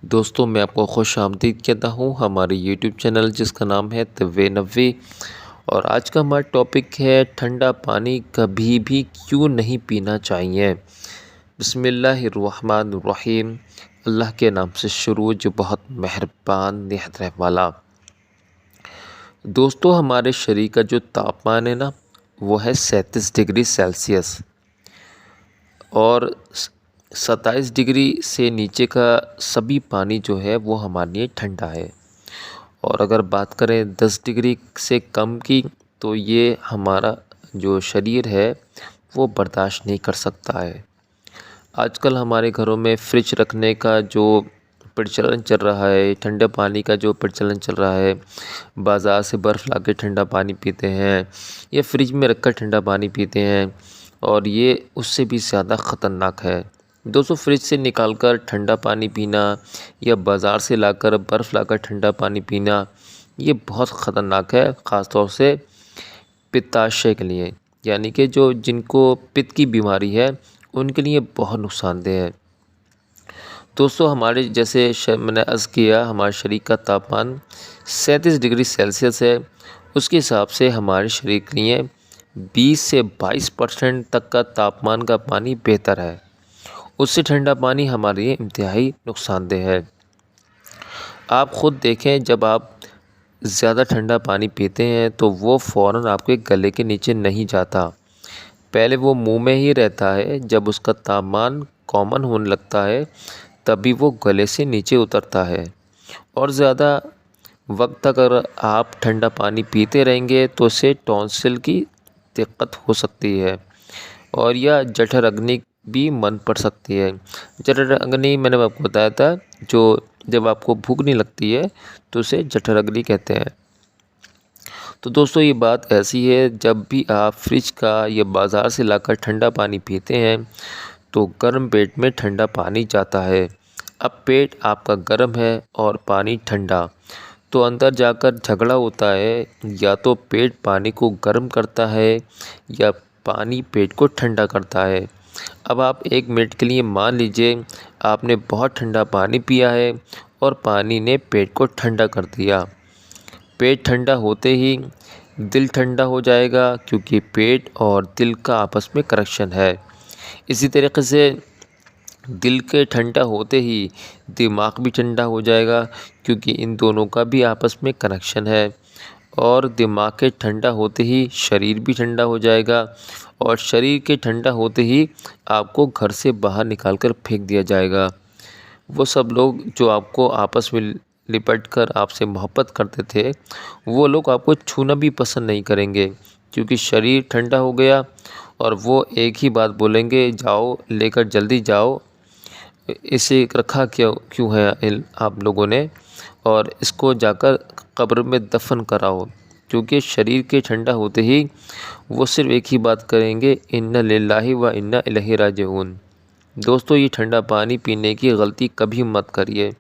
दोस्तों मैं आपको खुश आमदीद कहता हूँ हमारे यूट्यूब चैनल जिसका नाम है तवे नव्वे। और आज का हमारा टॉपिक है ठंडा पानी कभी भी क्यों नहीं पीना चाहिए। बिस्मिल्लाहिर्रहमानिर्रहीम। अल्लाह के नाम से शुरू जो बहुत मेहरबान निहायत रहम वाला। दोस्तों हमारे शरीर का जो तापमान है ना वो है 37 डिग्री सेल्सियस और 27 डिग्री से नीचे का सभी पानी जो है वो हमारे लिए ठंडा है। और अगर बात करें 10 डिग्री से कम की तो ये हमारा जो शरीर है वो बर्दाश्त नहीं कर सकता है। आजकल हमारे घरों में फ्रिज रखने का जो प्रचलन चल रहा है, ठंडे पानी का जो प्रचलन चल रहा है, बाज़ार से बर्फ़ ला के ठंडा पानी पीते हैं या फ्रिज में रखकर ठंडा पानी पीते हैं और ये उससे भी ज़्यादा ख़तरनाक है। दोस्तों फ्रिज से निकाल कर ठंडा पानी पीना या बाज़ार से लाकर बर्फ़ लाकर ठंडा पानी पीना ये बहुत ख़तरनाक है, ख़ास तौर से पित्ताशय के लिए, यानी कि जो जिनको पित्त की बीमारी है उनके लिए बहुत नुकसानदेह है। दोस्तों हमारे जैसे मैंने अर्ज़ किया हमारे शरीर का तापमान 37 डिग्री सेल्सियस है। उसके हिसाब से हमारे शरीर के लिए 20 से 22% तक का तापमान का पानी बेहतर है। उससे ठंडा पानी हमारे लिए इंतहाई नुकसानदेह है। आप ख़ुद देखें जब आप ज़्यादा ठंडा पानी पीते हैं तो वो फ़ौरन आपके गले के नीचे नहीं जाता, पहले वो मुंह में ही रहता है। जब उसका तापमान कॉमन होने लगता है तभी वो गले से नीचे उतरता है। और ज़्यादा वक्त अगर आप ठंडा पानी पीते रहेंगे तो उससे टॉन्सिल की दिक्कत हो सकती है और या जठर अग्नि भी मन पड़ सकती है। जठर अग्नि मैंने आपको बताया था, जो जब आपको भूख नहीं लगती है तो उसे जठर अग्नि कहते हैं। तो दोस्तों ये बात ऐसी है, जब भी आप फ्रिज का या बाज़ार से लाकर ठंडा पानी पीते हैं तो गर्म पेट में ठंडा पानी जाता है। अब पेट आपका गर्म है और पानी ठंडा, तो अंदर जाकर झगड़ा होता है, या तो पेट पानी को गर्म करता है या पानी पेट को ठंडा करता है। अब आप 1 मिनट के लिए मान लीजिए आपने बहुत ठंडा पानी पिया है और पानी ने पेट को ठंडा कर दिया। पेट ठंडा होते ही दिल ठंडा हो जाएगा, क्योंकि पेट और दिल का आपस में कनेक्शन है। इसी तरीके से दिल के ठंडा होते ही दिमाग भी ठंडा हो जाएगा, क्योंकि इन दोनों का भी आपस में कनेक्शन है। और दिमाग के ठंडा होते ही शरीर भी ठंडा हो जाएगा और शरीर के ठंडा होते ही आपको घर से बाहर निकाल कर फेंक दिया जाएगा। वो सब लोग जो आपको आपस में लिपट कर आपसे मोहब्बत करते थे वो लोग आपको छूना भी पसंद नहीं करेंगे, क्योंकि शरीर ठंडा हो गया और वो एक ही बात बोलेंगे, जाओ लेकर जल्दी जाओ, इसे रखा क्यों है आप लोगों ने, और इसको जाकर कब्र में दफन कराओ। क्योंकि शरीर के ठंडा होते ही वो सिर्फ़ एक ही बात करेंगे, इन्ना लिल्लाहि व इन्ना इलैहि राजिऊन। दोस्तों ये ठंडा पानी पीने की गलती कभी मत करिए।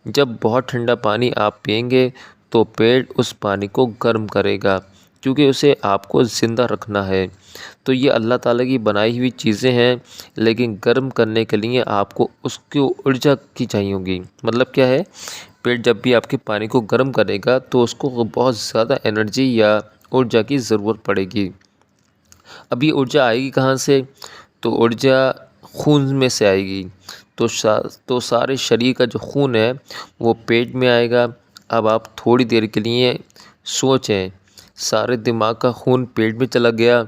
जब बहुत ठंडा पानी आप पिएंगे तो पेट उस पानी को गर्म करेगा, क्योंकि उसे आपको ज़िंदा रखना है। तो ये अल्लाह ताला की बनाई हुई चीज़ें हैं, लेकिन गर्म करने के लिए आपको उसकी ऊर्जा की चाहिए होगी। मतलब क्या है, पेट जब भी आपके पानी को गर्म करेगा तो उसको बहुत ज़्यादा एनर्जी या ऊर्जा की ज़रूरत पड़ेगी। अब ये ऊर्जा आएगी कहाँ से? तो ऊर्जा खून में से आएगी। तो सारे शरीर का जो खून है वो पेट में आएगा। अब आप थोड़ी देर के लिए सोचें, सारे दिमाग का खून पेट में चला गया,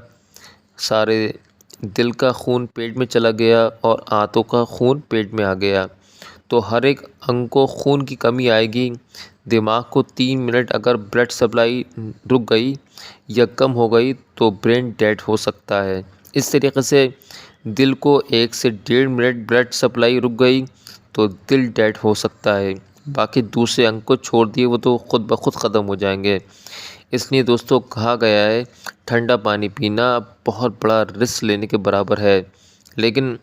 सारे दिल का खून पेट में चला गया और आंतों का खून पेट में आ गया, तो हर एक अंग को खून की कमी आएगी। दिमाग को 3 मिनट अगर ब्लड सप्लाई रुक गई या कम हो गई तो ब्रेन डेड हो सकता है। इस तरीके से दिल को 1 से 1.5 मिनट ब्लड सप्लाई रुक गई तो दिल डेड हो सकता है। बाकी दूसरे अंग को छोड़ दिए वो तो ख़ुद ब खुद ख़त्म हो जाएंगे। इसलिए दोस्तों कहा गया है ठंडा पानी पीना बहुत बड़ा रिस्क लेने के बराबर है। लेकिन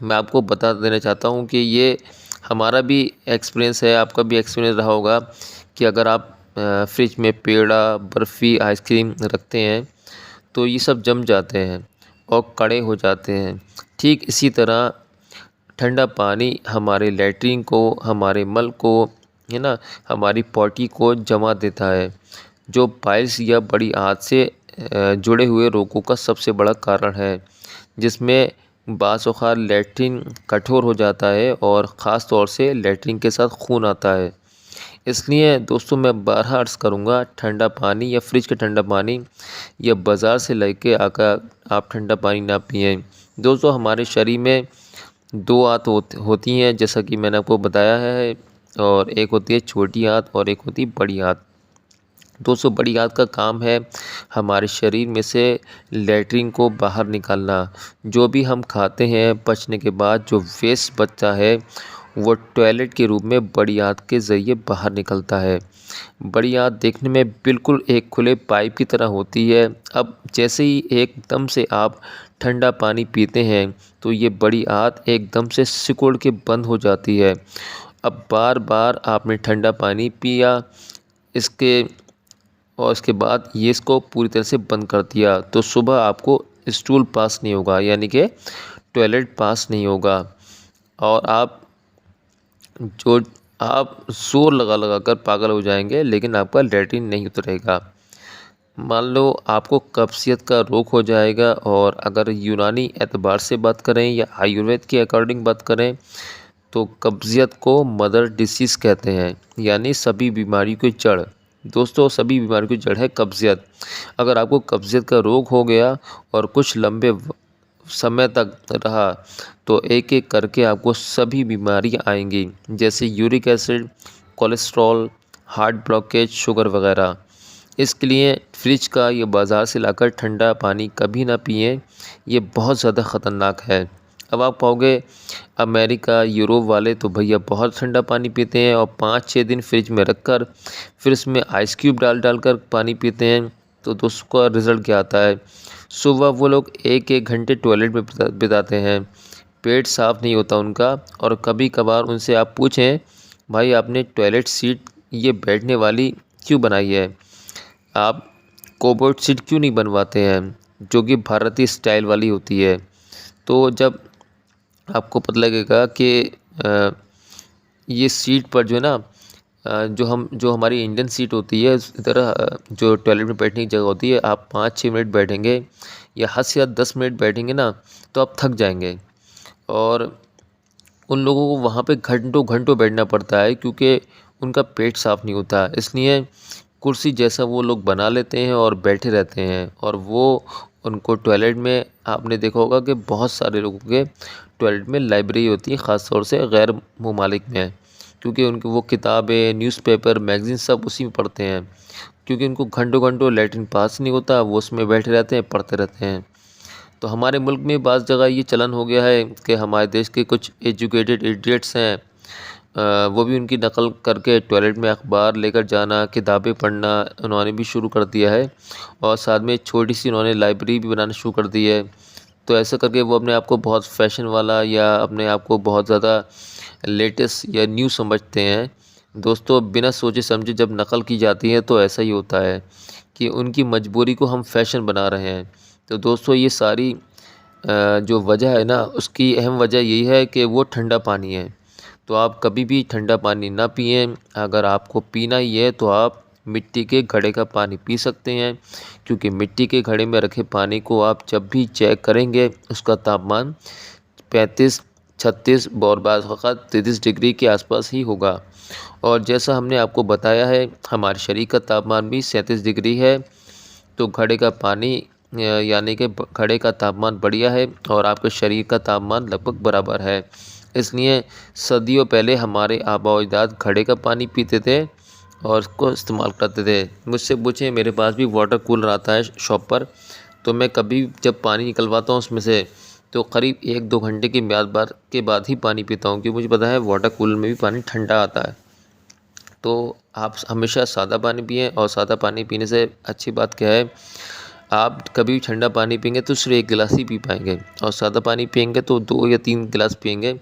मैं आपको बता देना चाहता हूँ कि ये हमारा भी एक्सपीरियंस है, आपका भी एक्सपीरियंस रहा होगा कि अगर आप फ्रिज में पेड़ा, बर्फ़ी, आइसक्रीम रखते हैं तो ये सब जम जाते हैं और कड़े हो जाते हैं। ठीक इसी तरह ठंडा पानी हमारे लैट्रिन को, हमारे मल को, है ना, हमारी पॉटी को जमा देता है, जो पाइल्स या बड़ी आंत से जुड़े हुए रोगों का सबसे बड़ा कारण है, जिसमें बाज़ औक़ात लैट्रिन कठोर हो जाता है और ख़ास तौर से लैट्रिन के साथ खून आता है। इसलिए दोस्तों मैं बारहा अर्ज़ करूँगा, ठंडा पानी या फ्रिज का ठंडा पानी या बाज़ार से लेके आकर आप ठंडा पानी ना पिएं। दोस्तों हमारे शरीर में दो आंत होती हैं, जैसा कि मैंने आपको बताया है, और एक होती है छोटी आंत और एक होती है बड़ी आंत। दोस्तों बड़ी आंत का काम है हमारे शरीर में से लैट्रिन को बाहर निकालना। जो भी हम खाते हैं पचने के बाद जो वेस्ट बचता है वो टॉयलेट के रूप में बड़ी आंत के ज़रिए बाहर निकलता है। बड़ी आंत देखने में बिल्कुल एक खुले पाइप की तरह होती है। अब जैसे ही एकदम से आप ठंडा पानी पीते हैं तो ये बड़ी आंत एकदम से सिकुड़ के बंद हो जाती है। अब बार बार आपने ठंडा पानी पिया इसके बाद ये इसको पूरी तरह से बंद कर दिया तो सुबह आपको स्टूल पास नहीं होगा, यानी कि टॉयलेट पास नहीं होगा, और आप ज़ोर लगा कर पागल हो जाएंगे, लेकिन आपका लैट्रिन नहीं उतरेगा। मान लो आपको कब्ज़ियत का रोग हो जाएगा, और अगर यूनानी एतबार से बात करें या आयुर्वेद के अकॉर्डिंग बात करें तो कब्ज़ियत को मदर डिसीज़ कहते हैं, यानी सभी बीमारियों की जड़। दोस्तों सभी बीमारियों की जड़ है कब्ज़ियत। अगर आपको कब्ज़ियत का रोग हो गया और कुछ लंबे समय तक रहा तो एक एक करके आपको सभी बीमारियां आएंगी, जैसे uric acid, cholesterol, heart blockage, sugar वगैरह। इसके लिए फ्रिज का या बाज़ार से लाकर ठंडा पानी कभी ना पिएं, ये बहुत ज़्यादा ख़तरनाक है। अब आप पाओगे अमेरिका, यूरोप वाले तो भैया बहुत ठंडा पानी पीते हैं और 5-6 दिन फ्रिज में रखकर फिर इसमें आइस क्यूब डाल कर पानी पीते हैं। तो दोस्तों का रिज़ल्ट क्या आता है, सुबह वो लोग 1-1 घंटे टॉयलेट में बिताते हैं, पेट साफ़ नहीं होता उनका। और कभी कभार उनसे आप पूछें, भाई आपने टॉयलेट सीट ये बैठने वाली क्यों बनाई है, आप कोबर्ट सीट क्यों नहीं बनवाते हैं जो कि भारतीय स्टाइल वाली होती है। तो जब आपको पता लगेगा कि ये सीट पर जो है ना, जो हमारी इंडियन सीट होती है इधर, जो टॉयलेट में बैठने की जगह होती है, आप 5-6 मिनट बैठेंगे या हद से ज़्यादा 10 मिनट बैठेंगे ना तो आप थक जाएंगे। और उन लोगों को वहाँ पे घंटों घंटों बैठना पड़ता है क्योंकि उनका पेट साफ़ नहीं होता, इसलिए कुर्सी जैसा वो लोग बना लेते हैं और बैठे रहते हैं। और वो उनको टॉयलेट में आपने देखा होगा कि बहुत सारे लोगों के टॉयलेट में लाइब्रेरी होती है, ख़ास तौर से गैर ममालिक में, क्योंकि उनकी वो किताबें, न्यूज़पेपर, मैगज़ीन सब उसी में पढ़ते हैं, क्योंकि उनको घंटों घंटों लैट्रिन पास नहीं होता, वो उसमें बैठे रहते हैं, पढ़ते रहते हैं। तो हमारे मुल्क में बाज़ जगह ये चलन हो गया है कि हमारे देश के कुछ एजुकेटेड इडियट्स हैं, वो भी उनकी नकल करके टॉयलेट में अखबार लेकर जाना, किताबें पढ़ना उन्होंने भी शुरू कर दिया है, और साथ में छोटी सी उन्होंने लाइब्रेरी भी बनाना शुरू कर दी है। तो ऐसा करके वो अपने आप को बहुत फैशन वाला या अपने आप को बहुत ज़्यादा लेटेस्ट या न्यू समझते हैं। दोस्तों बिना सोचे समझे जब नकल की जाती है तो ऐसा ही होता है कि उनकी मजबूरी को हम फैशन बना रहे हैं। तो दोस्तों ये सारी जो वजह है ना, उसकी अहम वजह यही है कि वो ठंडा पानी है। तो आप कभी भी ठंडा पानी ना पिएं। अगर आपको पीना ही है तो आप मिट्टी के घड़े का पानी पी सकते हैं, क्योंकि मिट्टी के घड़े में रखे पानी को आप जब भी चेक करेंगे उसका तापमान 35, 36 और बाज़ औक़ात 33 डिग्री के आसपास ही होगा। और जैसा हमने आपको बताया है हमारे शरीर का तापमान भी 37 डिग्री है। तो घड़े का पानी यानी कि घड़े का तापमान बढ़िया है और आपके शरीर का तापमान लगभग बराबर है। इसलिए सदियों पहले हमारे आबा अजदाद घड़े का पानी पीते थे और उसको इस्तेमाल करते थे। मुझसे पूछें, मेरे पास भी वाटर कूलर आता है शॉप पर, तो मैं कभी जब पानी निकलवाता हूँ उसमें से तो करीब 1-2 घंटे की म्याद के बाद ही पानी पीता हूँ, क्योंकि मुझे पता है वाटर कूलर में भी पानी ठंडा आता है। तो आप हमेशा सादा पानी पिएं, और सादा पानी पीने से अच्छी बात क्या है, आप कभी भी ठंडा पानी पिएंगे तो सिर्फ 1 गिलास ही पी पाएंगे, और सादा पानी पिएंगे तो 2 या 3 गिलास पिएंगे,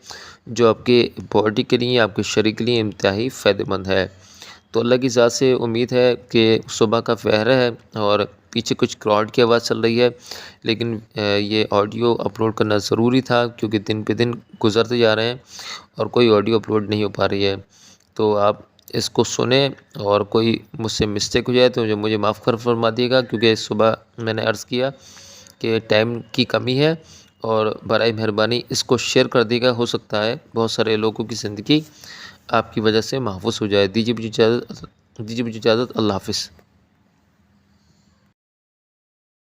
जो आपके बॉडी के लिए, आपके शरीर के लिए इंतहाई फ़ायदेमंद है। तो अल्लाह की ज़ात से उम्मीद है कि सुबह का फ़हर है और पीछे कुछ क्राउड की आवाज़ चल रही है, लेकिन ये ऑडियो अपलोड करना ज़रूरी था क्योंकि दिन पे दिन गुज़रते जा रहे हैं और कोई ऑडियो अपलोड नहीं हो पा रही है। तो आप इसको सुने और कोई मुझसे मिस्टेक हो जाए तो मुझे माफ़ फरमा दिएगा, क्योंकि सुबह मैंने अर्ज़ किया कि टाइम की कमी है और बराए मेहरबानी इसको शेयर कर दिएगा। हो सकता है बहुत सारे लोगों की ज़िंदगी आपकी वजह से महफूज हो जाए। दीजिए मुझे इजाज़त। अल्लाह हाफ़िज़।